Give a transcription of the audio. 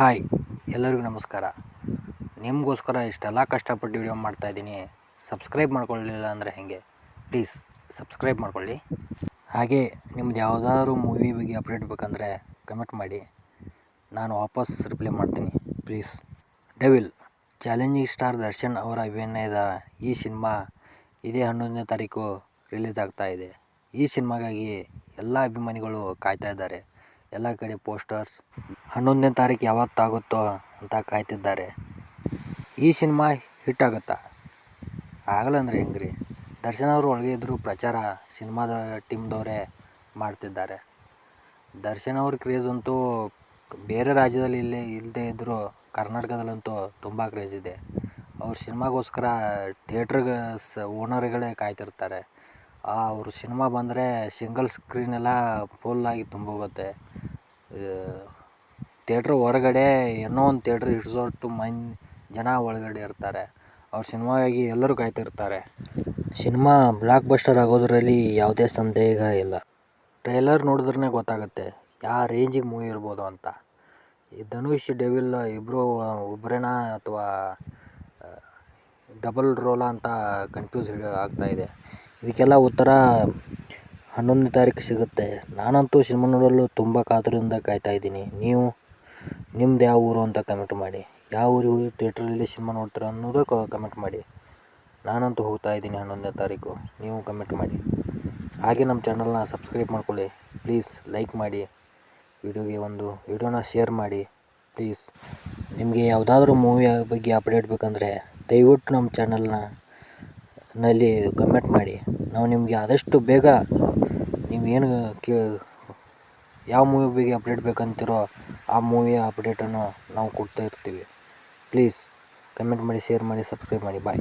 Hi, ಎಲ್ಲರಿಗೂ ನಮಸ್ಕಾರ. ನಿಮಗೋಸ್ಕರ ಇಷ್ಟೆಲ್ಲ ಕಷ್ಟಪಟ್ಟು ವಿಡಿಯೋ ಮಾಡ್ತಾಯಿದ್ದೀನಿ. ಸಬ್ಸ್ಕ್ರೈಬ್ ಮಾಡ್ಕೊಳ್ಳಿಲ್ಲ ಅಂದರೆ ಹೇಗೆ? ಪ್ಲೀಸ್ ಸಬ್ಸ್ಕ್ರೈಬ್ ಮಾಡ್ಕೊಳ್ಳಿ. ಹಾಗೆ ನಿಮ್ದು ಯಾವುದಾದ್ರೂ ಮೂವಿ ಬಗ್ಗೆ ಅಪ್ಡೇಟ್ ಬೇಕಂದರೆ ಕಮೆಂಟ್ ಮಾಡಿ, ನಾನು ವಾಪಸ್ ರಿಪ್ಲೈ ಮಾಡ್ತೀನಿ. Please. Devil challenging star Darshan ಅವರ ಅಭಿನಯದ ಈ ಸಿನಿಮಾ ಇದೇ 11ನೇ ತಾರೀಕು ರಿಲೀಸ್ ಆಗ್ತಾ ಇದೆ. ಈ ಸಿನಿಮಾಗಾಗಿ ಎಲ್ಲ ಅಭಿಮಾನಿಗಳು ಕಾಯ್ತಾ ಇದ್ದಾರೆ. ಎಲ್ಲ ಕಡೆ ಪೋಸ್ಟರ್ಸ್ 11ನೇ ತಾರೀಕು ಯಾವತ್ತಾಗುತ್ತೋ ಅಂತ ಕಾಯ್ತಿದ್ದಾರೆ. ಈ ಸಿನಿಮಾ ಹಿಟ್ ಆಗುತ್ತಾ? ಆಗಲ್ಲಂದ್ರೆ ಹೆಂಗ್ರಿ? ದರ್ಶನ್ ಅವರು ಒಳಗೆ ಇದ್ದರೂ ಪ್ರಚಾರ ಸಿನಿಮಾದ ಟೀಮ್ದವರೇ ಮಾಡ್ತಿದ್ದಾರೆ. ದರ್ಶನ್ ಅವ್ರ ಕ್ರೇಜ್ ಅಂತೂ ಬೇರೆ ರಾಜ್ಯದಲ್ಲಿ ಇಲ್ಲದೇ ಇದ್ದರೂ ಕರ್ನಾಟಕದಲ್ಲಂತೂ ತುಂಬ ಕ್ರೇಜ್ ಇದೆ. ಅವ್ರ ಸಿನಿಮಾಗೋಸ್ಕರ ಥಿಯೇಟ್ರಿಗೆ ಓನರ್ಗಳೇ ಕಾಯ್ತಿರ್ತಾರೆ. ಅವ್ರ ಸಿನಿಮಾ ಬಂದರೆ ಸಿಂಗಲ್ ಸ್ಕ್ರೀನೆಲ್ಲ ಫುಲ್ಲಾಗಿ ತುಂಬೋಗುತ್ತೆ. ಥಿಯೇಟ್ರ್ ಹೊರಗಡೆ ಏನೋ ಒಂದು ಥಿಯೇಟ್ರ್ ಹಿಡಿಸೋಷ್ಟು ಜನ ಒಳಗಡೆ ಇರ್ತಾರೆ. ಅವ್ರ ಸಿನಿಮಾಗಾಗಿ ಎಲ್ಲರೂ ಕಾಯ್ತಿರ್ತಾರೆ. ಸಿನಿಮಾ ಬ್ಲಾಕ್ ಬಸ್ಟರ್ ಆಗೋದರಲ್ಲಿ ಯಾವುದೇ ಸಂದೇಹ ಇಲ್ಲ. ಟ್ರೈಲರ್ ನೋಡಿದ್ರೇ ಗೊತ್ತಾಗುತ್ತೆ ಯಾವ ರೇಂಜಿಗೆ ಮೂವಿ ಇರ್ಬೋದು ಅಂತ. ಈ ಧನುಷ್ ಡೆವಿಲ್ ಇಬ್ಬರು ಒಬ್ಬರೇನಾ ಅಥವಾ ಡಬಲ್ ರೋಲಾ ಅಂತ ಕನ್ಫ್ಯೂಸ್ ಆಗ್ತಾಯಿದೆ. ಇದಕ್ಕೆಲ್ಲ ಉತ್ತರ 11ನೇ ತಾರೀಕು ಸಿಗುತ್ತೆ. ನಾನಂತೂ ಸಿನಿಮಾ ನೋಡಲು ತುಂಬ ಕಾತುರದಿಂದ ಕಾಯ್ತಾ ಇದ್ದೀನಿ. ನಿಮ್ದು ಯಾವ ಊರು ಅಂತ ಕಮೆಂಟ್ ಮಾಡಿ. ಯಾವ ಊರಿಗೆ ಹೋಗಿ ಥಿಯೇಟ್ರಲ್ಲಿ ಸಿನಿಮಾ ನೋಡ್ತೀರ ಅನ್ನೋದು ಕಮೆಂಟ್ ಮಾಡಿ. ನಾನಂತೂ ಹೋಗ್ತಾ ಇದ್ದೀನಿ 11ನೇ ತಾರೀಕು. ನೀವು ಕಮೆಂಟ್ ಮಾಡಿ. ಹಾಗೆ ನಮ್ಮ ಚಾನಲ್ನ ಸಬ್ಸ್ಕ್ರೈಬ್ ಮಾಡ್ಕೊಳ್ಳಿ. ಪ್ಲೀಸ್ ಲೈಕ್ ಮಾಡಿ. ವಿಡಿಯೋನ ಶೇರ್ ಮಾಡಿ ಪ್ಲೀಸ್. ನಿಮಗೆ ಯಾವುದಾದ್ರೂ ಮೂವಿ ಬಗ್ಗೆ ಅಪ್ಡೇಟ್ ಬೇಕಂದರೆ ದಯವಿಟ್ಟು ನಮ್ಮ ಚಾನಲ್ನಲ್ಲಿ ಕಮೆಂಟ್ ಮಾಡಿ. ನಾವು ನಿಮಗೆ ಆದಷ್ಟು ಬೇಗ ನೀವೇನು ಯಾವ ಮೂವಿ ಬಗ್ಗೆ ಅಪ್ಡೇಟ್ ಬೇಕಂತೀರೋ ಆ ಮೂವಿಯ ಅಪ್ಡೇಟನ್ನು ನಾವು ಕೊಡ್ತಾ ಇರ್ತೀವಿ. ಪ್ಲೀಸ್ ಕಮೆಂಟ್ ಮಾಡಿ, ಶೇರ್ ಮಾಡಿ, ಸಬ್ಸ್ಕ್ರೈಬ್ ಮಾಡಿ. ಬಾಯ್.